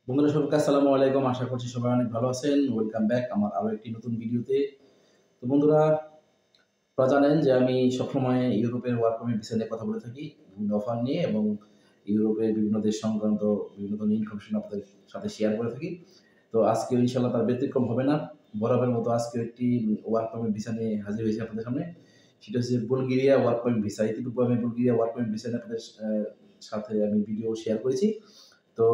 বন্ধুরা সবাইকে আসসালামু আলাইকুম। আশা করছি সবাই অনেক ভালো আছেন। ওয়েলকাম ব্যাক আমার আরো একটি নতুন ভিডিওতে। তো বন্ধুরা, আপনারা জানেন যে আমি সবসময় ইউরোপের ওয়ার্ক পারমিট ভিসা নিয়ে কথা বলে থাকি। বিভিন্ন অফার নিয়ে এবং ইউরোপের বিভিন্ন দেশ সংক্রান্ত বিভিন্ন ধরনের ইনফরমেশন আপনাদের সাথে শেয়ার করে থাকি। তো আজকেও ইনশাআল্লাহ তার ব্যতিক্রম হবে না। বরাবরের মতো আজকেও একটি ওয়ার্ক পারমিট ভিসা নিয়ে হাজির হয়েছি আপনাদের সামনে। সেটা হচ্ছে বুলগেরিয়া ওয়ার্ক পারমিট ভিসা। ইতিপূর্বে আমি বুলগেরিয়া ওয়ার্ক পারমিট ভিসা নিয়ে আপনাদের সাথে আমি ভিডিও শেয়ার করেছি। তো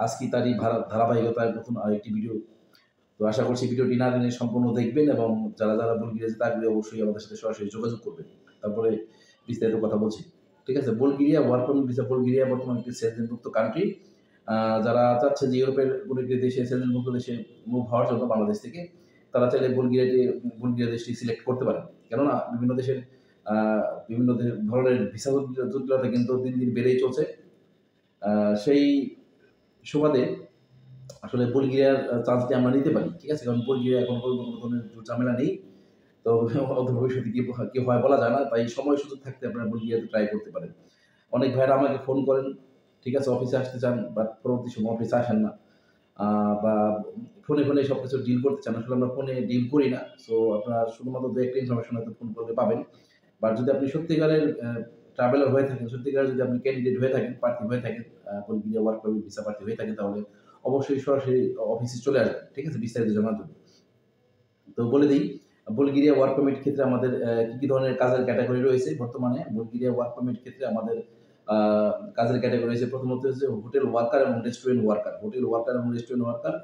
আজকে তারই ধারাবাহিকতায় নতুন আরেকটি ভিডিও। তো আশা করছি ভিডিওটি না টেনে সম্পূর্ণ দেখবেন এবং যারা বুলগেরিয়া যেতে আগ্রহী অবশ্যই আমাদের সাথে সরাসরি যোগাযোগ করবেন। তারপরে বিস্তারিত কথা বলছি। ঠিক আছে? Bulgaria work permit visa, Bulgaria বর্তমানে একটি সেনজেনভুক্ত কান্ট্রি। যারা চাচ্ছে যে ইউরোপের কোনো একটি দেশে সেনজেনভুক্ত দেশে মুভ হওয়ার জন্য বাংলাদেশ থেকে, তারা চাইলে বুলগেরিয়া দেশটি সিলেক্ট করতে পারেন। কেননা বিভিন্ন দেশের আ বিভিন্ন ধরনের ভিসা জটিলতা কিন্তু দিন, দিন বেড়েই চলছে। সেই সুবাদে আসলে বুলগেরিয়ার চান্সটি আমরা নিতে পারি। ঠিক আছে? কারণ বুলগেরিয়া এখন পর্যন্ত কোনো ধরনের ঝামেলা নেই। তো অদূর ভবিষ্যতে কি হয় বলা যায় না। তাই সময় সুযোগ থাকতে আপনারা বুলগেরিয়াতে ট্রাই করতে পারেন। অনেক ভাইয়েরা আমাকে ফোন করেন। ঠিক আছে? অফিসে আসতে চান বাট পরবর্তী সময় অফিসে আসেন না। বা ফোনে সবকিছু ডিল করতে চান। আসলে আমরা ফোনে ডিল করি না। সো আপনারা শুধুমাত্র ২-১ টা ইনফরমেশন হয়তো ফোন করলে পাবেন। বাট যদি আপনি সত্যিকারের ট্রাভেলার হয়ে থাকেন, সত্যিকারের যদি আপনি ক্যান্ডিডেট হয়ে থাকেন, প্রার্থী হয়ে থাকেন, বুলগেরিয়া ওয়ার্ক পারমিট ভিসা প্রার্থী হয়ে থাকেন তাহলে অবশ্যই সরাসরি অফিসে চলে আসবেন। ঠিক আছে? বিস্তারিত জানার জন্য। তো বলে দেই, বুলগেরিয়া ওয়ার্ক পারমিট ক্ষেত্রে আমাদের কি ধরনের কাজের ক্যাটেগরি রয়েছে বর্তমানে? বুলগেরিয়া ওয়ার্ক পারমিট ক্ষেত্রে আমাদের আ কাজের ক্যাটেগরি রয়েছে প্রথমত হচ্ছে হোটেল ওয়ার্কার এবং রেস্টুরেন্ট ওয়ার্কার। হোটেল ওয়ার্কার এবং রেস্টুরেন্ট ওয়ার্কার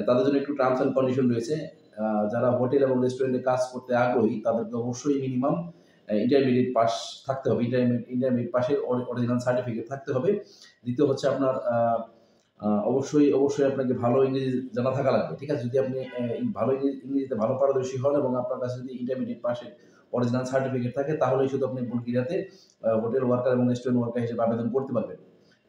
তাদের জন্য একটু টার্মস অ্যান্ড কন্ডিশন রয়েছে। যারা হোটেল এবং রেস্টুরেন্টে কাজ করতে আগ্রহী তাদেরকে অবশ্যই মিনিমাম ইন্টারমিডিয়েট পাস থাকতে হবে। ইন্টারমিডিয়েট পাসের অরিজিনাল সার্টিফিকেট থাকতে হবে। দ্বিতীয় হচ্ছে আপনার অবশ্যই আপনাকে ভালো ইংরেজি জানা থাকা লাগবে। ঠিক আছে? যদি আপনি ভালো ইংরেজিতে ভালো পারদর্শী হন এবং আপনার কাছে যদি ইন্টারমিডিয়েট পাসের অরিজিনাল সার্টিফিকেট থাকে তাহলেই শুধু আপনি বুলগেরিয়াতে হোটেল ওয়ার্কার এবং রেস্টুরেন্ট ওয়ার্কার হিসেবে আবেদন করতে পারবেন।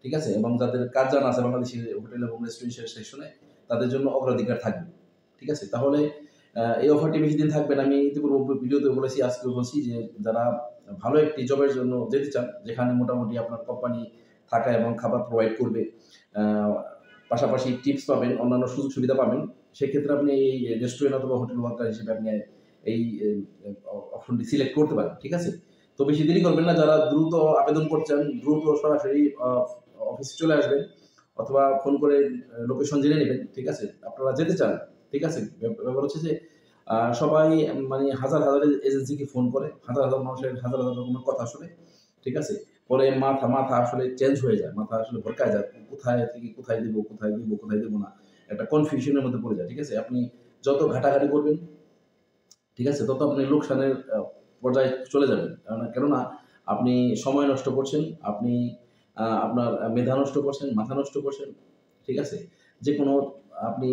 ঠিক আছে? এবং যাদের কাজ জানা আছে বাংলাদেশের হোটেল এবং রেস্টুরেন্ট সেকশনে তাদের জন্য অগ্রাধিকার থাকবে। ঠিক আছে? তাহলে এই অফারটি বেশিদিন থাকবে না। আমি ইতিপূর্বে ভিডিওতেও বলেছি, আজকেও বলছি যে যারা ভালো একটি জবের জন্য যেতে চান, যেখানে মোটামুটি আপনার কোম্পানি থাকা এবং খাবার প্রোভাইড করবে। আ পাশাপাশি টিপস পাবেন, অন্যান্য সুযোগ সুবিধা পাবেন। সেক্ষেত্রে আপনি এই রেস্টুরেন্ট অথবা হোটেল ওয়ার্কার হিসেবে আপনি এই এ অপশনটি সিলেক্ট করতে পারেন। ঠিক আছে? তো বেশি দেরি করবেন না। যারা দ্রুত আবেদন করছেন, দ্রুত সরাসরি অফিসে চলে আসবেন অথবা ফোন করে লোকেশন জেনে নিবেন। ঠিক আছে? আপনারা যেতে চান। ঠিক আছে? ব্যাপার হচ্ছে যে সবাই মানে হাজার এজেন্সিকে ফোন করে। হাজার মানুষের হাজার রকমের কথা শুনে। ঠিক আছে? পরে মাথা আসলে চেঞ্জ হয়ে যায়। মাথা আসলে ভরকায় যায়। কোথায় থেকে কোথায় দিব, কোথায় দিব না। একটা কনফিউশন এর মধ্যে পড়ে যায়। ঠিক আছে? আপনি যত ঘাটাঘাটি করবেন, ঠিক আছে? তত আপনি লোকসানের পর্যায়ে চলে যাবেন। কেননা আপনি সময় নষ্ট করছেন, আপনি আপনার মেধা নষ্ট করছেন, মাথা নষ্ট করছেন। ঠিক আছে? যেকোনো আপনি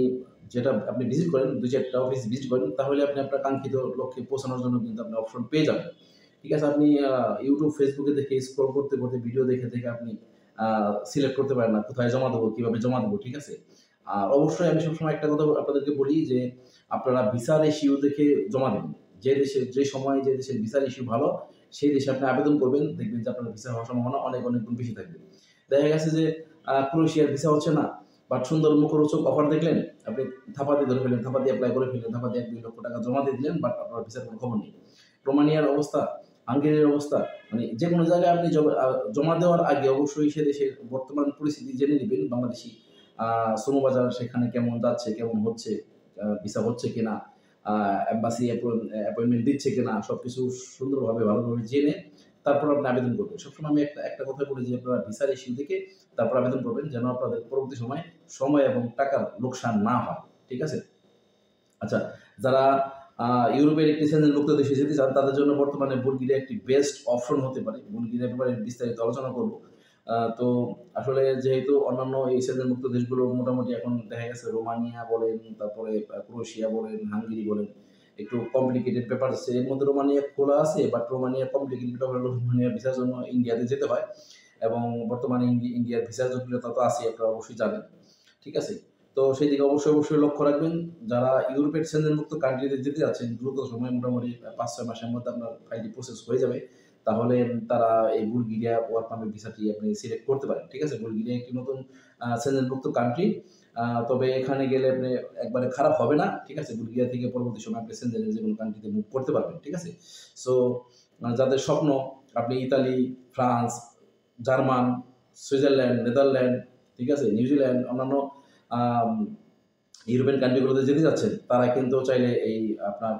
যেটা আপনি ভিজিট করেন, ২-৪ টা অফিস ভিজিট করেন, তাহলে আপনি আপনার কাঙ্ক্ষিত লক্ষ্যে পৌঁছানোর জন্য কিন্তু আপনি অপশন পেয়ে যাবেন। ঠিক আছে? আপনি YouTube, Facebook এ দেখে স্ক্রল করতে ভিডিও দেখে আপনি আ সিলেক্ট করতে পারেন না। কোথায় জমা দেবো, কিভাবে জমা দেবো, ঠিক আছে? আর অবশ্যই আমি সবসময় একটা কথা আপনাদেরকে বলি যে, আপনারা ভিসার রেশিও দেখে জমা দেবেন। যে সময় যে দেশের ভিসার রেশিও ভালো, সেই দেশে আপনি আবেদন করবেন। দেখবেন যে আপনার ভিসা হওয়ার সম্ভাবনা অনেক গুণ বেশি থাকবে। দেখা গেছে যে ক্রোয়েশিয়ার ভিসা হচ্ছে না, বাট সুন্দর মুখরোচক অফার দেখলেন, আপনি থাপা দিয়ে ধরে ফেললেন, থাপা দিয়ে এপ্লাই করে ফেললেন, থাপা দিয়ে ১-২ লক্ষ টাকা জমা দিয়ে দিলেন, বাট আপনার ভিসার কোনো খবর নেই। রোমানিয়ার অবস্থা, হাঙ্গেরির অবস্থা, মানে যেকোনো জায়গায় আপনি জমা দেওয়ার আগে অবশ্যই সে দেশের বর্তমান পরিস্থিতি জেনে নিবেন। বাংলাদেশী আ শ্রমবাজার সেখানে কেমন যাচ্ছে, কেমন হচ্ছে, ভিসা হচ্ছে কিনা, আ এম্বাসি অ্যাপয়েন্টমেন্ট দিচ্ছে কিনা, সবকিছু সুন্দরভাবে ভালোভাবে জেনে তারপর আপনি আবেদন করবেন। সবসময় আমি একটা কথাই বলি যে আপনারা ভিসার ইস্যু দেখে তারপর আবেদন করবেন যেন আপনাদের পরবর্তী সময় এবং টাকার লোকসান না হয়। ঠিক আছে? আচ্ছা, যারা আ ইউরোপের একটি সেনজেনভুক্ত দেশে যেতে চান তাদের জন্য বর্তমানে বুলগেরিয়া একটি বেস্ট অপশন হতে পারে। বুলগেরিয়ার ব্যাপারে বিস্তারিত আলোচনা করব। তো আসলে যেহেতু অন্যান্য এই সেনজেনভুক্ত দেশগুলো মোটামুটি এখন দেখা গেছে রোমানিয়া বলেন, তারপরে ক্রোয়েশিয়া বলেন, হাঙ্গেরি বলেন, একটু কমপ্লিকেটেড ব্যাপার আছে। এর মধ্যে রোমানিয়া খোলা আছে বাট রোমানিয়া কমপ্লিকেটেড ব্যাপার হলো রোমানিয়ার ভিসার জন্য ইন্ডিয়াতে যেতে হয় এবং বর্তমানে ইন্ডিয়ার ভিসার জটিলতা তো আছেই আপনারা অবশ্যই জানেন। ঠিক আছে? তো সেদিকে অবশ্যই লক্ষ্য রাখবেন। যারা ইউরোপের সেনজেনভুক্ত কান্ট্রিতে যেতে যাচ্ছেন দ্রুত সময়ে মোটামুটি ৫-৬ মাসের মধ্যে আপনার ফাইলটি প্রসেস হয়ে যাবে। তাহলে তারা এই বুলগেরিয়া ওয়ার্ক পারমিট ভিসাটি আপনি সিলেক্ট করতে পারেন। ঠিক আছে? বুলগেরিয়া একটি নতুন সেনজেনভুক্ত কান্ট্রি। তবে এখানে গেলে আপনি একবারে খারাপ হবে না। ঠিক আছে? বুলগেরিয়া থেকে পরবর্তী সময়ে আপনি সেনজেনের যেকোনো কান্ট্রিতে মুভ করতে পারবেন। ঠিক আছে? সো যাদের স্বপ্ন আপনি Italy, France, German, Switzerland, Netherland, ঠিক আছে? নিউজিল্যান্ড, অন্যান্য আম ইউরোপিয়ান কান্ট্রিগুলোতে যেতে যাচ্ছেন, তারা কিন্তু চাইলে এই আপনার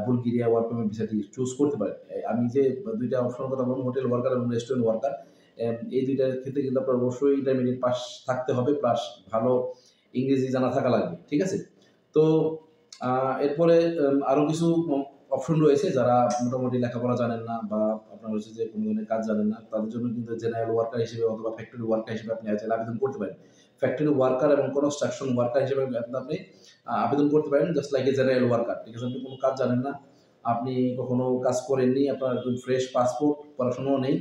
বুলগেরিয়া ওয়ার্ক পারমিট ভিসাটি চুজ করতে পারেন। আমি যে ২ টা অপশনের কথা বললাম, হোটেল ওয়ার্কার এবং রেস্টুরেন্ট ওয়ার্কার, এই ২ টার ক্ষেত্রে কিন্তু আপনার অবশ্যই ইন্টারমিডিয়েট পাস থাকতে হবে, প্লাস ভালো ইংরেজি জানা থাকা লাগবে। ঠিক আছে? তো আ এরপরে আরো কিছু অপশন রয়েছে যারা মোটামুটি লেখাপড়া জানেন না বা আপনার হচ্ছে যে কোনো ধরনের কাজ জানেন না, তাদের জন্য কিন্তু জেনারেল ওয়ার্কার হিসেবে অথবা ফ্যাক্টরি ওয়ার্কার হিসেবে আপনি চাইলে আবেদন করতে পারেন। ফ্যাক্টরি ওয়ার্কার এবং কনস্ট্রাকশন ওয়ার্কার হিসেবে আপনি আবেদন করতে পারেন just like a general worker. ঠিক আছে? আপনি কোনো কাজ জানেন না, আপনি কখনো কাজ করেননি, আপনার একদম ফ্রেশ পাসপোর্ট, পড়াশোনাও নেই,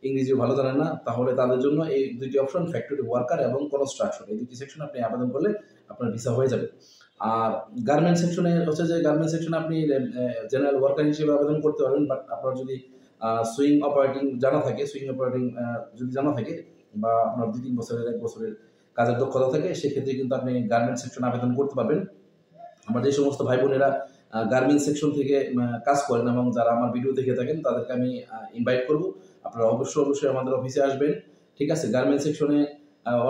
ইংরেজিও ভালো জানেন না, তাহলে তাদের জন্য এই ২ টি অপশন ফ্যাক্টরি ওয়ার্কার এবং কনস্ট্রাকশন, এই ২ টি সেকশনে আপনি আবেদন করলে আপনার ভিসা হয়ে যাবে। আর গার্মেন্টস সেকশনে হচ্ছে যে গার্মেন্টস সেকশনে আপনি জেনারেল ওয়ার্কার হিসেবে আবেদন করতে পারবেন। বাট আপনার যদি সুইং অপারেটিং জানা থাকে, সুইং অপারেটিং যদি জানা থাকে বা আপনার ২-৩ বছরের ১ বছরের কাজের দক্ষতা থাকে, সেক্ষেত্রে কিন্তু আপনি গার্মেন্টস সেকশনে আবেদন করতে পারবেন। আমার যে সমস্ত ভাই বোনেরা গার্মেন্টস সেকশন থেকে কাজ করেন এবং যারা আমার ভিডিও দেখে থাকেন, তাদেরকে আমি ইনভাইট করব। আপনারা অবশ্যই আমাদের অফিসে আসবেন। ঠিক আছে? গার্মেন্টস সেকশনে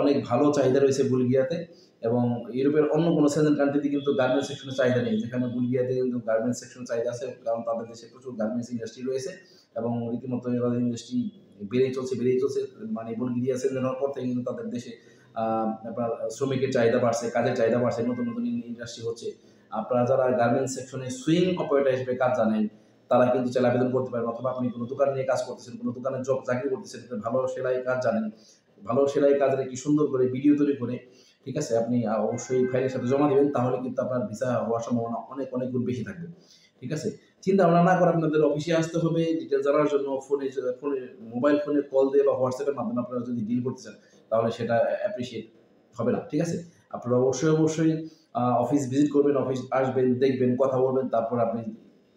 অনেক ভালো চাহিদা রয়েছে বুলগেরিয়াতে, এবং ইউরোপের অন্য কোনো সেনজেন কান্ট্রিতে কিন্তু গার্মেন্টস সেকশনের চাহিদা নেই। যেখানে বুলগেরিয়াতে কিন্তু গার্মেন্টস সেকশনের চাহিদা আছে, কারণ তাদের দেশে প্রচুর গার্মেন্টস ইন্ডাস্ট্রি রয়েছে এবং রীতিমতো তাদের ইন্ডাস্ট্রি বেড়েই চলছে। মানে বুলগেরিয়া সেনজেন হওয়ার পর থেকে কিন্তু তাদের দেশে আপনার শ্রমিকের চাহিদা বাড়ছে, কাজের চাহিদা বাড়ছে, নতুন ইন্ডাস্ট্রি হচ্ছে। আপনারা যারা গার্মেন্টস সেকশনে সুইং অপারেটর হিসেবে কাজ জানেন, তারা কিন্তু চাইলে আবেদন করতে পারেন, অথবা আপনি কোনো দোকান নিয়ে কাজ করতেছেন, কোনো দোকানে চাকরি করতেছেন, ভালো সেলাই কাজ জানেন, ভালো সেলাই কাজের একটি সুন্দর করে ভিডিও তৈরি করে, ঠিক আছে? আপনি অবশ্যই ফাইলের সাথে জমা দিবেন, তাহলে কিন্তু আপনার ভিসা হওয়ার সম্ভাবনা অনেক গুণ বেশি থাকবে। ঠিক আছে? চিন্তা ভাবনা না করে আপনাদের অফিসে আসতে হবে ডিটেইলস জানার জন্য। মোবাইল ফোনে কল দিয়ে বা WhatsApp এর মাধ্যমে আপনারা যদি ডিল করতে চান, তাহলে সেটা অ্যাপ্রিশিয়েট হবে না। ঠিক আছে? আপনারা অবশ্যই অফিস ভিজিট করবেন, অফিস আসবেন, দেখবেন, কথা বলবেন, তারপর আপনি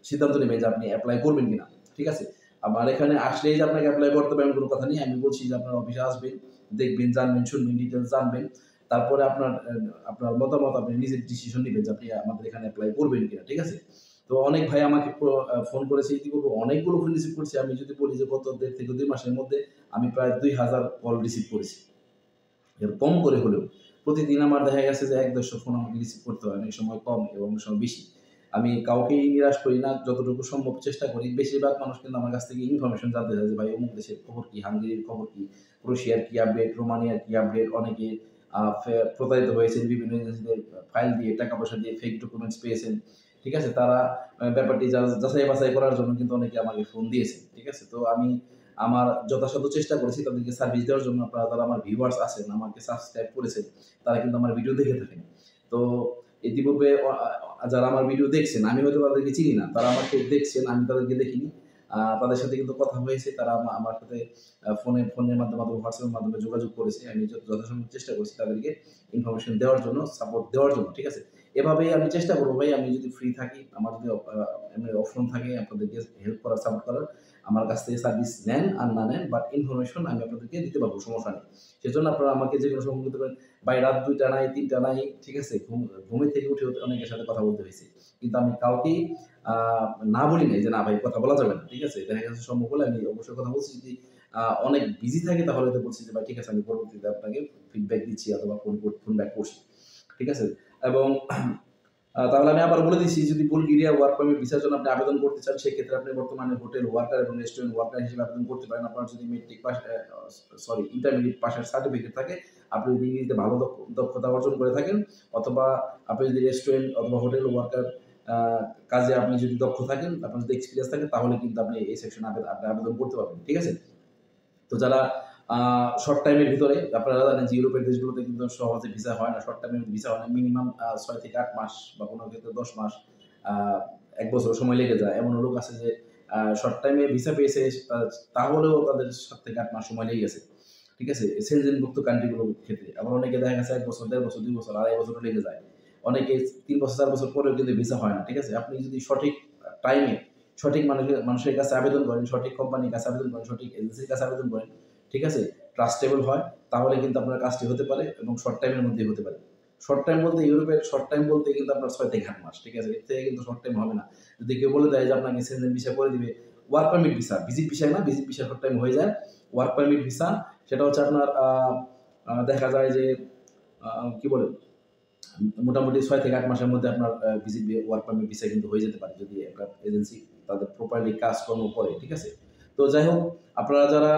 সিদ্ধান্ত নেবেন যে আপনি এপ্লাই করবেন কিনা। ঠিক আছে? আমার এখানে আসলেই যে আপনাকে এপ্লাই করতে হবে এমন কোনো কথা নেই। আমি বলছি যে আপনার অফিসে আসবেন, দেখবেন, জানবেন, শুনবেন, ডিটেইলস জানবেন। তারপরে আপনার মতামত আপনি নিজের ডিসিশন নিবেন যে আপনি আমাদের এখানে এপ্লাই করবেন কিনা। ঠিক আছে? তো অনেক ভাই আমাকে ফোন করেছে, ইতিপূর্বে অনেকগুলো ফোন রিসিভ করেছি। আমি যদি বলি যে গত ১.৫ থেকে ২ মাসের মধ্যে আমি প্রায় ২,০০০ কল রিসিভ করেছি। এর কম করে হলেও। প্রতিদিন আমার দেখা গেছে যে ১-১৫০ ফোন আমাকে রিসিভ করতে হয়। অনেক সময় কম এবং অনেক সময় বেশি। আমি কাউকেই নিরাশ করি না। যতটুকু সম্ভব চেষ্টা করি। বেশিরভাগ মানুষ কিন্তু আমার কাছ থেকে ইনফরমেশন জানতে চায় যে ভাই অমুক দেশের খবর কি, হাঙ্গেরির খবর কি, ক্রোয়েশিয়ার কি আপডেট, রোমানিয়ার কি আপডেট। অনেকে প্রতারিত হয়েছেন বিভিন্ন এজেন্সিদের ফাইল দিয়ে, টাকা পয়সা দিয়ে ফেক ডকুমেন্টস পেয়েছেন। ঠিক আছে? তারা ব্যাপারটি যাচাই বাছাই করার জন্য কিন্তু অনেকে আমাকে ফোন দিয়েছে। ঠিক আছে? তো আমি আমার যথাসাধ্য চেষ্টা করেছি তাদেরকে সার্ভিস দেওয়ার জন্য। আপনারা যারা আমার ভিউয়ার্স আছেন, আমাকে সাবস্ক্রাইব করেছেন, তারা কিন্তু আমার ভিডিও দেখে থাকেন। তো ইতিপূর্বে যারা আমার ভিডিও দেখছেন, আমি হয়তো তাদেরকে চিনি না। তারা আমাকে দেখছেন, আমি তাদেরকে দেখিনি। তাদের সাথে কিন্তু কথা হয়েছে। তারা আমার সাথে ফোনের মাধ্যমে অথবা হোয়াটসঅ্যাপের মাধ্যমে যোগাযোগ করেছে। আমি যথাসম্ভব চেষ্টা করছি তাদেরকে ইনফরমেশন দেওয়ার জন্য, সাপোর্ট দেওয়ার জন্য। ঠিক আছে? এভাবেই আমি চেষ্টা করব ভাই, আমি যদি ফ্রি থাকি, আমার যদি এমনি অপশন থাকে আপনাদেরকে হেল্প করার, সাপোর্ট করার, আমার কাছ থেকে সার্ভিস নেন আর না নেন, বাট ইনফরমেশন আমি আপনাদেরকে দিতে পারবো, সমস্যা নেই। সেজন্য আপনারা আমাকে যেকোনো সময় বলতে পারেন, ভাই রাত ২ টা নাই, ৩ টা নাই, ঠিক আছে? ঘুমের থেকে উঠে অনেকের সাথে কথা বলতে হয়েছে। কিন্তু আমি কাউকেই আ না বলি নাই যে না ভাই কথা বলা যাবে না। ঠিক আছে? দেখা গেছে সম্ভব হলে আমি অবশ্যই কথা বলছি। যদি অনেক বিজি থাকি তাহলে তো বলছি যে ভাই ঠিক আছে, আমি পরবর্তীতে আপনাকে ফিডব্যাক দিচ্ছি অথবা ফোন ব্যাক করছি। ঠিক আছে? এবং তাহলে আমি আবার বলে দিচ্ছি, যদি বুলগেরিয়া ওয়ার্ক পারমিট ভিসার জন্য আপনি আবেদন করতে চান, সেক্ষেত্রে আপনি বর্তমানে হোটেল ওয়ার্কার এবং রেস্টুরেন্ট ওয়ার্কার হিসেবে আবেদন করতে পারেন। আপনার যদি মেট্রিক পাস ইন্টারমিডিয়েট পাসের সার্টিফিকেট থাকে, আপনি যদি ইংরেজিতে ভালো দক্ষতা অর্জন করে থাকেন, অথবা আপনি যদি রেস্টুরেন্ট অথবা হোটেল ওয়ার্কার আ কাজে আপনি যদি দক্ষ থাকেন, আপনার যদি এক্সপেরিয়েন্স থাকে, তাহলে কিন্তু আপনি এই সেকশনে আপনি আবেদন করতে পারবেন। ঠিক আছে? তো যারা আ শর্ট টাইমের ভিতরে, আপনারা জানেন যে ইউরোপের দেশগুলোতে কিন্তু সহজে ভিসা হয় না। শর্ট টাইমের ভিসা হয় না। মিনিমাম ৬ থেকে ৮ মাস বা কোনো ক্ষেত্রে ১০ মাস, আ ১ বছর সময় লেগে যায়। এমনও লোক আছে যে শর্ট টাইমে ভিসা পেয়েছে, তাহলেও তাদের ৭ থেকে ৮ মাস সময় লেগে গেছে। ঠিক আছে? সেনজেনভুক্ত কান্ট্রিগুলোর ক্ষেত্রে। আবার অনেকে দেখা গেছে ১ বছর, ১.৫ বছর, ২ বছর, ২.৫ বছরও লেগে যায়। অনেকে ৩ বছর, ৪ বছর পরেও কিন্তু ভিসা হয় না। ঠিক আছে? আপনি যদি সঠিক টাইমে সঠিক মানুষের কাছে আবেদন করেন, সঠিক কোম্পানির কাছে আবেদন করেন, সঠিক এজেন্সির কাছে আবেদন করেন, ঠিক আছে? ট্রাস্টেবল হয়, তাহলে কিন্তু আপনার কাজটি হতে পারে এবং শর্ট টাইমের মধ্যেই হতে পারে। শর্ট টাইম বলতে ইউরোপের শর্ট টাইম বলতে কিন্তু আপনার ৬ থেকে ৮ মাস, ঠিক আছে? এর থেকে কিন্তু শর্ট টাইম হবে না। যদি কেউ বলে দেয় যে আপনাকে সেনজেন ভিসা করে দিবে, work permit visa, visit visa না, ভিজিট ভিসা শর্ট টাইম হয়ে যায়। ওয়ার্ক পারমিট ভিসা সেটা হচ্ছে আপনার দেখা যায় যে কি বলে মোটামুটি ৬ থেকে ৮ মাসের মধ্যে আপনার ভিজিট ওয়ার্ক পারমিট ভিসা কিন্তু হয়ে যেতে পারে যদি একটা এজেন্সি তাদের প্রপারলি কাজকর্ম করে, ঠিক আছে? তো যাই হোক, আপনারা যারা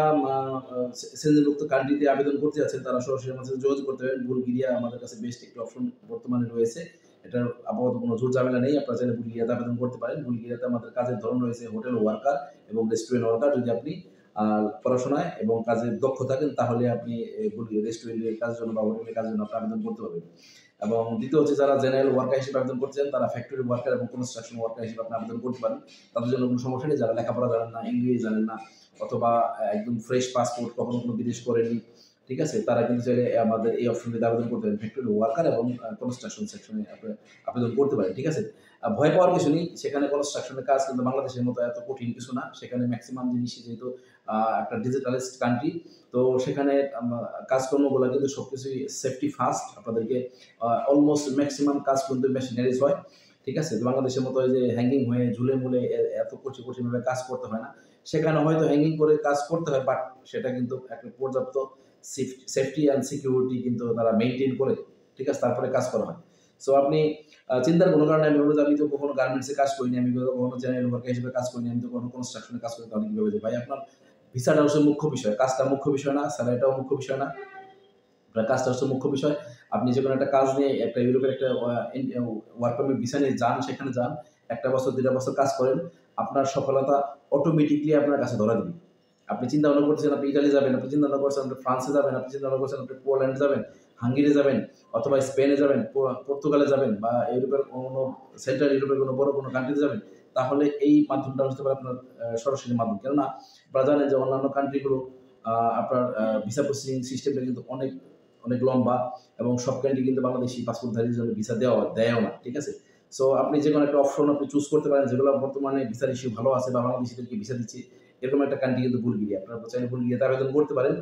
সেনজেনভুক্ত কান্ট্রিতে আবেদন করতে যাচ্ছেন তারা সরাসরি আমাদের সাথে যোগাযোগ করতে পারেন। বুলগেরিয়া আমাদের কাছে বেস্ট একটি অপশন বর্তমানে রয়েছে। এটার আপাতত কোনো ঝুট ঝামেলা নেই। আপনারা চাইলে বুলগেরিয়াতে আবেদন করতে পারেন। বুলগেরিয়াতে আমাদের কাজের ধরন রয়েছে হোটেল ওয়ার্কার এবং রেস্টুরেন্ট ওয়ার্কার। যদি আপনি পড়াশোনায় এবং কাজে দক্ষ থাকেন তাহলে আপনি রেস্টুরেন্টের কাজের জন্য বা হোটেলের কাজের জন্য আপনি আবেদন করতে পারবেন। এবং দ্বিতীয় হচ্ছে যারা জেনারেল ওয়ার্কার হিসেবে আবেদন করতে চান তারা ফ্যাক্টরি ওয়ার্কার এবং কনস্ট্রাকশন ওয়ার্কার হিসেবে আপনি আবেদন করতে পারেন। তাদের জন্য কোনো সমস্যা নেই। যারা লেখাপড়া জানেন না, ইংরেজি জানেন না অথবা একদম ফ্রেশ পাসপোর্ট, কখনো কোনো বিদেশ করেনি, ঠিক আছে? তারা কিন্তু চাইলে আমাদের এই অপশনটিতে আবেদন করতে পারেন। ফ্যাক্টরি ওয়ার্কার এবং কনস্ট্রাকশন সেকশনে আপনি আবেদন করতে পারেন, ঠিক আছে? ভয় পাওয়ার কিছু নেই। সেখানে কনস্ট্রাকশনের কাজ কিন্তু বাংলাদেশের মতো এত কঠিন কিছু না। সেখানে ম্যাক্সিমাম জিনিসই যেহেতু একটা ডিজিটালিস্ট কান্ট্রি, তো সেখানে কাজকর্মগুলো কিন্তু সবকিছুই সেফটি ফার্স্ট। আপনাদেরকে অলমোস্ট ম্যাক্সিমাম কাজ কিন্তু মেশিনারিজ হয়, ঠিক আছে? তো বাংলাদেশের মতো যে হ্যাঙ্গিং হয়ে ঝুলে মুলে এত কঠিনভাবে কাজ করতে হয় না। সেখানে হয়তো হ্যাঙ্গিং করে কাজ করতে হয়, বাট সেটা কিন্তু একটা পর্যাপ্ত সেফটি অ্যান্ড সিকিউরিটি কিন্তু তারা মেইনটেইন করে, ঠিক আছে? তারপরে কাজ করা হয়। সো আপনি চিন্তার কোনো কারণে আমি বলব যে আমি তো কখনো গার্মেন্টসে কাজ করিনি, আমি কখনো জেনারেল ওয়ার্কার হিসেবে কাজ করিনি, আমি তো কখনো কনস্ট্রাকশনে কাজ করি, তাহলে কিভাবে যে ভাই আপনার ভিসাটা হচ্ছে মুখ্য বিষয়, কাজটা মুখ্য বিষয় না, স্যালারিটাও মুখ্য বিষয় না। আপনার কাজটা হচ্ছে মুখ্য বিষয়। আপনি যেকোনো একটা কাজ নিয়ে একটা ইউরোপের একটা ওয়ার্ক পারমিট ভিসা নিয়ে যান, সেখানে যান। ১ টা বছর ২ টা বছর কাজ করেন। আপনার সফলতা অটোমেটিক্যালি আপনার কাছে ধরা দিবে। আপনি চিন্তা ভাবনা করতেছেন আপনি ইতালি যাবেন, আপনি চিন্তা ভাবনা করছেন আপনি ফ্রান্সে যাবেন, আপনি চিন্তা ভাবনা করছেন আপনি পোল্যান্ড যাবেন, হাঙ্গেরি যাবেন অথবা স্পেনে যাবেন, পর্তুগালে যাবেন বা ইউরোপের কোনো সেন্ট্রাল ইউরোপের কোনো বড় কোনো কান্ট্রিতে যাবেন। তাহলে এই মাধ্যমটা হতে পারে আপনার সরাসরি মাধ্যম। কেননা আপনারা জানেন যে অন্যান্য কান্ট্রিগুলো আপনার ভিসা প্রসেসিং সিস্টেমটা কিন্তু অনেক, অনেক লম্বা এবং সব কান্ট্রি কিন্তু বাংলাদেশি পাসপোর্টধারীর জন্য ভিসা দেয়ও না। ঠিক আছে? সো আপনি যেকোনো একটা অপশন আপনি চুজ করতে পারেন যেগুলো বর্তমানে ভিসার ইস্যু ভালো আছে বা বাংলাদেশিদেরকে ভিসা দিচ্ছে। এরকম একটা কান্ট্রি কিন্তু বুলগেরিয়া। আপনারা চাইলে বুলগেরিয়াতে আবেদন করতে পারেন।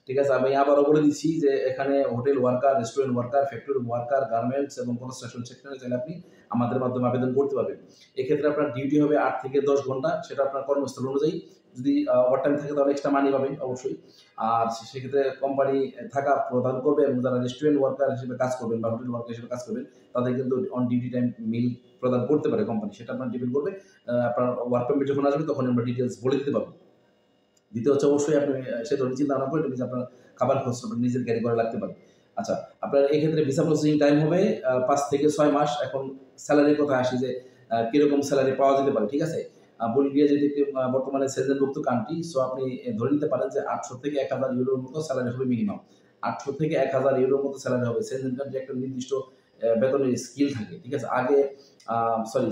ঠিক আছে? আমি আবারও বলে দিচ্ছি যে এখানে hotel worker, restaurant worker, factory worker, garments এবং কনস্ট্রাকশন সেক্টরে চাইলে আপনি আমাদের মাধ্যমে আবেদন করতে পারবেন। এক্ষেত্রে আপনার ডিউটি হবে ৮ থেকে ১০ ঘন্টা। সেটা আপনার কর্মস্থল অনুযায়ী। যদি ওভারটাইম থাকে তাহলে এক্সট্রা মানি পাবেন অবশ্যই। আর সেক্ষেত্রে কোম্পানি থাকা প্রদান করবে এবং যারা রেস্টুরেন্ট ওয়ার্কার হিসেবে কাজ করবেন বা হোটেল ওয়ার্কার হিসেবে কাজ করবেন তাদের কিন্তু অন ডিউটি টাইম মিল প্রদান করতে পারে কোম্পানি। সেটা আপনার ডিপেন্ড করবে। আপনার ওয়ার্ক পারমিট যখন আসবে তখন আমরা ডিটেইলস বলে দিতে পারবো। দ্বিতীয় হচ্ছে অবশ্যই আপনি সে ধরনের চিন্তা ভাবনা করে যে আপনার খাবার খরচ আপনার নিজের ক্যারি করা লাগতে পারে। আচ্ছা, আপনার এক্ষেত্রে ভিসা প্রসেসিং টাইম হবে ৫ থেকে ৬ মাস। এখন সেলারির কথায় আসি যে কিরকম সেলারি পাওয়া যেতে পারে, ঠিক আছে? বুলগেরিয়া যেহেতু একটি বর্তমানে সেনজেনভুক্ত কান্ট্রি, সো আপনি ধরে নিতে পারেন যে ৮০০ থেকে ১,০০০ ইউরোর মতো সেলারি হবে মিনিমাম। ৮০০ থেকে ১,০০০ ইউরোর মতো সেলারি হবে। সেনজেন কান্ট্রি একটা নির্দিষ্ট বেতনের স্কেল থাকে, ঠিক আছে?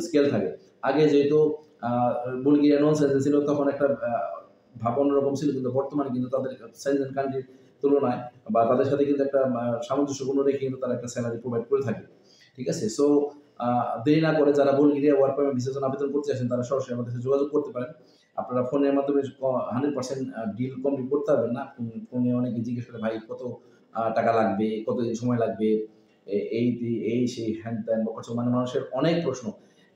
স্কেল থাকে। আগে যেহেতু আ বুলগেরিয়া নন সেনজেন ছিল তখন একটা ভাব অন্যরকম ছিল, কিন্তু বর্তমানে কিন্তু তাদের সেনজেন কান্ট্রির তুলনায় বা তাদের সাথে কিন্তু একটা সামঞ্জস্যপূর্ণ রেখে কিন্তু তারা একটা স্যালারি প্রোভাইড করে থাকে। ঠিক আছে? সো দেরি না করে যারা বুলগেরিয়া ওয়ার্ক পারমিট ভিসার জন্য আবেদন করতে চাচ্ছেন তারা সরাসরি আমাদের সাথে যোগাযোগ করতে পারেন। আপনারা ফোনের মাধ্যমে 100% ডিল কমপ্লিট করতে পারবেন না। ফোনে অনেকে জিজ্ঞেস করে, "ভাই কত টাকা লাগবে? কতদিন সময় লাগবে?" এই সেই হ্যান-ত্যান বকরচ মানে মানুষের অনেক প্রশ্ন।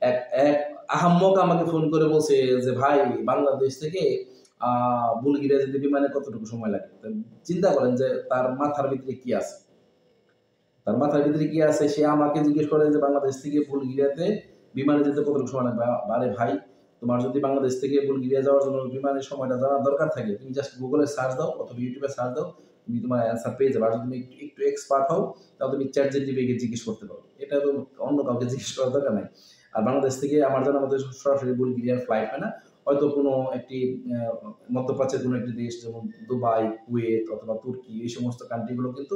এক এক আহাম্মক আমাকে ফোন করে বলছে যে, "ভাই বাংলাদেশ থেকে আ বুলগেরিয়া যেতে বিমানে কতটুকু সময় লাগে?" তো চিন্তা করেন যে তার মাথার ভিতরে কি আছে? তার মাথার ভিতরে কি আছে সে আমাকে জিজ্ঞেস করে যে বাংলাদেশ থেকে বুলগেরিয়াতে বিমানে যেতে কতটুকু সময় লাগবে? আরে ভাই, তোমার যদি বাংলাদেশ থেকে বুলগেরিয়া যাওয়ার জন্য বিমানের সময়টা জানার দরকার থাকে, তুমি জাস্ট Google এ সার্চ দাও অথবা YouTube এ সার্চ দাও। তুমি তোমার অ্যান্সার পেয়ে যাবে। আর যদি তুমি একটু এক্সপার্ট হও, তাহলে তুমি ChatGPT কে জিজ্ঞেস করতে পারো। এটা তো অন্য কাউকে জিজ্ঞেস করার দরকার নাই। আর বাংলাদেশ থেকে আমার জানা মতে সরাসরি বুলগেরিয়ার ফ্লাইট হয় না। হয়তো কোনো একটি আ মধ্যপ্রাচ্যের কোনো একটি দেশ যেমন দুবাই, কুয়েত অথবা তুর্কি এই সমস্ত কান্ট্রি গুলো কিন্তু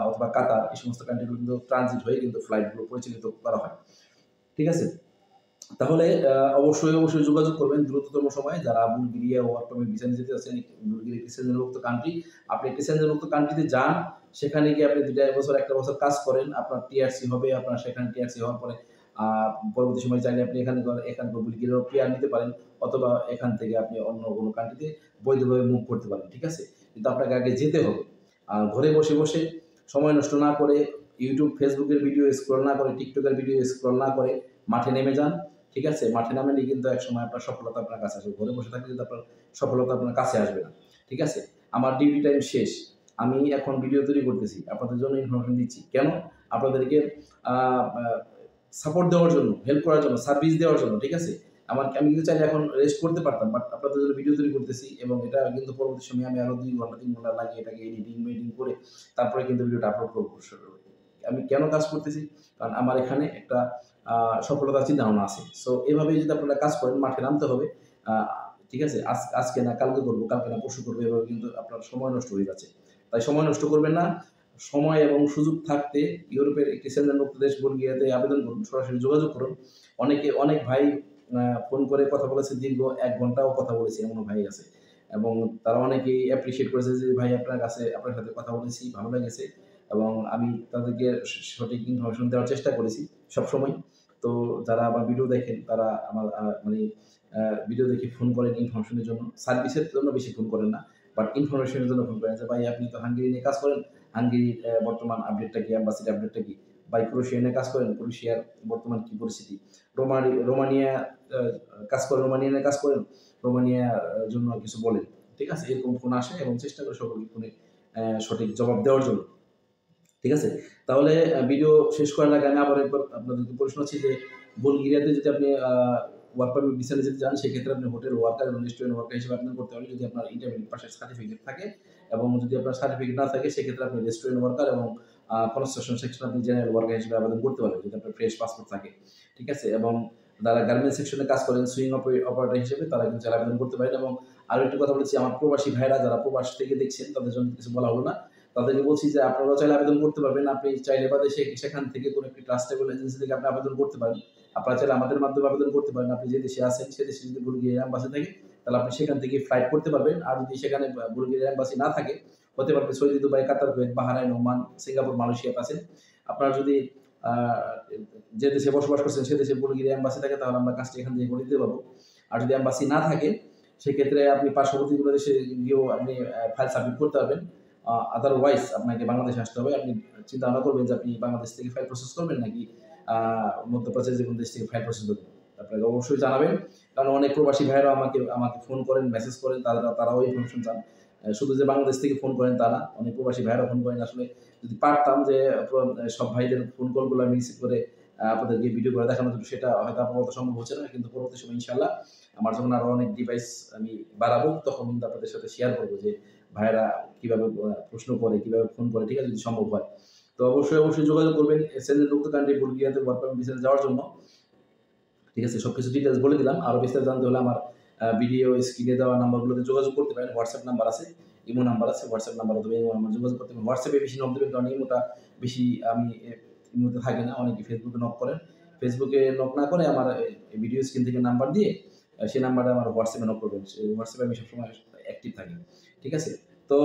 অথবা কাতার এই সমস্ত কান্ট্রিগুলো কিন্তু ট্রানজিট হয়ে কিন্তু ফ্লাইটগুলো পরিচালিত করা হয়। ঠিক আছে? তাহলে অবশ্যই যোগাযোগ করবেন দ্রুততম সময়ে যারা বুলগেরিয়া ওয়ার্ক পারমিট ভিসা নিয়ে যেতে চাচ্ছেন। বুলগেরিয়া একটি সেনজেনভুক্ত কান্ট্রি। আপনি একটি সেনজেনভুক্ত কান্ট্রিতে যান। সেখানে গিয়ে আপনি ২ টা বছর ১ টা বছর কাজ করেন। আপনার টিআরসি হবে। আপনার সেখানে টিআরসি হওয়ার পরে পরবর্তী সময়ে চাইলে আপনি এখানকার বুলগেরিয়ার পেয়ার নিতে পারেন, অথবা এখান থেকে আপনি অন্য কোনো কান্ট্রিতে বৈধভাবে মুভ করতে পারেন, ঠিক আছে? কিন্তু আপনাকে আগে যেতে হবে। আর ঘরে বসে, বসে সময় নষ্ট না করে YouTube, Facebook এর ভিডিও স্ক্রল না করে, TikTok এর ভিডিও স্ক্রল না করে মাঠে নেমে যান, ঠিক আছে? মাঠে নামলেই কিন্তু একসময় আপনার সফলতা আপনার কাছে আসবে। ঘরে বসে থাকলে কিন্তু আপনার সফলতা আপনার কাছে আসবে না, ঠিক আছে? আমার ডিউটি টাইম শেষ। আমি এখন ভিডিও তৈরি করতেছি। আপনাদের জন্য ইনফরমেশন দিচ্ছি। কেন? আপনাদেরকে আ আ সাপোর্ট দেওয়ার জন্য, হেল্প করার জন্য, সার্ভিস দেওয়ার জন্য, ঠিক আছে? আমি কিন্তু চাইলে এখন রেস্ট করতে পারতাম। বাট আপনাদের জন্য ভিডিও তৈরি করতেছি এবং এটা কিন্তু পরবর্তী সময়ে আমি আরো ২ ঘন্টা ৩ ঘন্টা লাগিয়ে এটাকে এডিটিং করে তারপরে কিন্তু ভিডিওটা আপলোড করব। আমি কেন কাজ করতেছি? কারণ আমার এখানে একটা আ সফলতার চিন্তাভাবনা আছে। সো এভাবেই যদি আপনারা কাজ করেন, মাঠে নামতে হবে। আ ঠিক আছে? আজকে না কালকে করব, কালকে না পরশু করব। এভাবে কিন্তু আপনার সময় নষ্ট হয়ে যাচ্ছে। তাই সময় নষ্ট করবেন না। সময় এবং সুযোগ থাকতে ইউরোপের একটি শ্রেণীভুক্ত দেশ বুলগেরিয়াতে আবেদন করুন, সরাসরি যোগাযোগ করুন। অনেক ভাই ফোন করে কথা বলেছে, দীর্ঘ ১ ঘন্টাও কথা বলেছি, এমনও ভাই আছে। এবং তারা অনেকেই অ্যাপ্রিশিয়েট করেছে যে, "ভাই আপনার সাথে কথা বলেছি, ভালো লেগেছে।" এবং আমি তাদেরকে সঠিক ইনফরমেশন দেওয়ার চেষ্টা করেছি সবসময়। তো যারা আমার ভিডিও দেখেন তারা আমার মানে ভিডিও দেখে ফোন করেন ইনফরমেশনের জন্য। সার্ভিসের জন্য বেশি ফোন করেন না। বাট ইনফরমেশনের জন্য ফোন করেন যে, "ভাই আপনি তো হাঙ্গেরি নিয়ে কাজ করেন। হাঙ্গেরির বর্তমান আপডেটটা কি? অ্যাম্বাসির আপডেটটা কি? ভাই ক্রোয়েশিয়া নিয়ে কাজ করেন। ক্রোয়েশিয়ার বর্তমান কি পরিস্থিতি? রোমানিয়া আ কাজ করেন, রোমানিয়া নিয়ে কাজ করেন। রোমানিয়ার জন্য কিছু বলেন।" ঠিক আছে? এরকম ফোন আসে এবং চেষ্টা করি সকলকে ফোনে সঠিক জবাব দেওয়ার জন্য। ঠিক আছে? তাহলে ভিডিও শেষ করার আগে আমি আবার একবার আপনাদেরকে বলে শোনাচ্ছি যে, বুলগেরিয়াতে যদি আপনি ওয়ার্ক পারমিট ভিসা নিয়ে যেতে চান, সেক্ষেত্রে আপনি হোটেল ওয়ার্কার এবং রেস্টুরেন্ট ওয়ার্কার হিসেবে আবেদন করতে পারেন যদি আপনার ইন্টারমিডিয়েট পাশের সার্টিফিকেট থাকে, এবং যদি আপনার সার্টিফিকেট না থাকে সেক্ষেত্রে আপনি রেস্টুরেন্ট ওয়ার্কার এবং কনস্ট্রাকশন সেকশনে আপনি জেনারেল ওয়ার্কার হিসেবে আবেদন করতে পারেন যদি আপনার ফ্রেশ পাসপোর্ট থাকে। ঠিক আছে? এবং যারা গার্মেন্টস সেকশনে কাজ করেন সুইং অপারেটর হিসেবে তারা কিন্তু চাইলে আবেদন করতে পারেন। এবং আরো একটি কথা বলেছি, আমার প্রবাসী ভাইরা যারা প্রবাস থেকে দেখছেন তাদের জন্য কিছু বলা হলো না। তাদেরকে বলছি যে আপনারাও চাইলে আবেদন করতে পারবেন। আপনি চাইলে বাদে সেখান থেকে কোনো একটি ট্রাস্টেবল এজেন্সি থেকে আপনি আবেদন করতে পারেন। আপনারা চাইলে আমাদের মাধ্যমে আবেদন করতে পারেন। আপনি যে দেশে আছেন সে দেশে যদি বুলগেরিয়া এম্বাসি থাকে তাহলে আপনি সেখান থেকে ফ্লাইট করতে পারবেন। আর যদি সেখানে বুলগেরিয়া এম্বাসি না থাকে, হতে পারে সৌদি, দুবাই, কাতার, কুয়েত, বাহরাইন, ওমান, সিঙ্গাপুর, মালয়েশিয়াতে আছেন। আপনারা যদি আ যে দেশে বসবাস করছেন সে দেশে বুলগেরিয়া এম্বাসি থাকে তাহলে আমরা কাজটা এখান থেকে করে দিতে পারবো। আর যদি এম্বাসি না থাকে সেক্ষেত্রে আপনি পার্শ্ববর্তী কোনো দেশে গিয়েও আপনি ফাইল সাবমিট করতে পারবেন। আদারওয়াইজ আপনাকে বাংলাদেশে আসতে হবে। আপনি চিন্তা ভাবনা করবেন যে আপনি বাংলাদেশ থেকে ফাইল প্রসেস করবেন নাকি আ মধ্যপ্রাচ্যের যেকোনো দেশ থেকে ফাইল প্রসেস করবেন। আপনাকে অবশ্যই জানাবেন। কারণ অনেক প্রবাসী ভাইয়েরা আমাকে ফোন করেন, মেসেজ করেন, তারাও ইনফরমেশন চান। শুধু যে বাংলাদেশ থেকে ফোন করেন তা না। অনেক প্রবাসী ভাইয়েরা ফোন করেন। আসলে যদি পারতাম যে সব ভাইদের ফোন কলগুলো আমি রিসিভ করে আপনাদেরকে ভিডিও করে দেখানো যেত, সেটা হয়তো আপাতত সম্ভব হচ্ছে না। কিন্তু পরবর্তী সময়ে ইনশাআল্লাহ আমার যখন আরো অনেক ডিভাইস আমি বাড়াবো তখন কিন্তু আপনাদের সাথে শেয়ার করব যে ভাইয়েরা কিভাবে প্রশ্ন করে, কিভাবে ফোন করে, ঠিক আছে? যদি সম্ভব হয়। তো অবশ্যই যোগাযোগ করবেন শ্রেণীভুক্ত কান্ট্রি বুলগেরিয়াতে ওয়ার্ক পারমিট ভিসাতে যাওয়ার জন্য। ঠিক আছে? সবকিছু ডিটেইলস বলে দিলাম। আরো বিস্তারিত জানতে হলে আমার ভিডিও স্ক্রিনে দেওয়া নাম্বারগুলোতে যোগাযোগ করতে পারেন। WhatsApp নাম্বার আছে, ইমো নাম্বার আছে। WhatsApp নাম্বার অথবা ইমো নাম্বার যোগাযোগ করতে পারেন। WhatsApp এ বেশি নক দিবেন কারণ ইমোটা বেশি আমি ইমোতে থাকি না। অনেকে Facebook এ নক করেন। Facebook এ নক না করে আমার ভিডিও স্ক্রিন থেকে নাম্বার দিয়ে সেই নাম্বারে আমার WhatsApp এ নক করবেন। WhatsApp এ আমি সবসময় অ্যাক্টিভ থাকি। ঠিক আছে? তো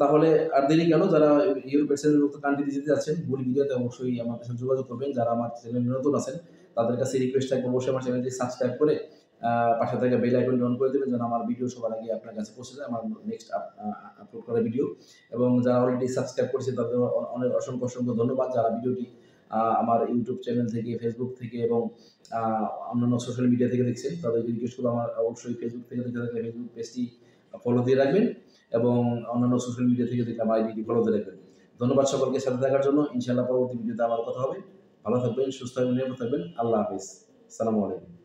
তাহলে আর দেরি কেন? যারা ইউরোপের শ্রেণীভুক্ত কান্ট্রিতে যেতে যাচ্ছেন, বুলগেরিয়াতে অবশ্যই আমার সাথে যোগাযোগ করবেন। যারা আমার চ্যানেলে নতুন আছেন, তাদের কাছে রিকোয়েস্ট থাকবে অবশ্যই আমার চ্যানেলটি সাবস্ক্রাইব করে পাশে থাকা বেল আইকনটি অন করে দিবেন যেন আমার ভিডিও সবার আগে আপনার কাছে পৌঁছে যায়, আমার নেক্সট আপলোড করা ভিডিও। এবং যারা অলরেডি সাবস্ক্রাইব করেছে তাদের অনেক অসংখ্য ধন্যবাদ। যারা ভিডিওটি আমার ইউটিউব চ্যানেল থেকে, ফেসবুক থেকে এবং আ অন্যান্য সোশ্যাল মিডিয়া থেকে দেখছেন, তাদেরকে রিকোয়েস্ট করব আমার অবশ্যই ফেসবুক থেকে দেখে থাকলে ফেসবুক পেজটি ফলো দিয়ে রাখবেন এবং অন্যান্য সোশ্যাল মিডিয়া থেকে দেখলে আমার আইডিটি ফলো দিয়ে রাখবেন। ধন্যবাদ সকলকে সাথে থাকার জন্য। ইনশাআল্লাহ পরবর্তী ভিডিওতে আবার কথা হবে। ভালো থাকবেন, সুস্থ থাকবেন, নিরাপদ থাকবেন। আল্লাহ হাফেজ। আসসালামু আলাইকুম।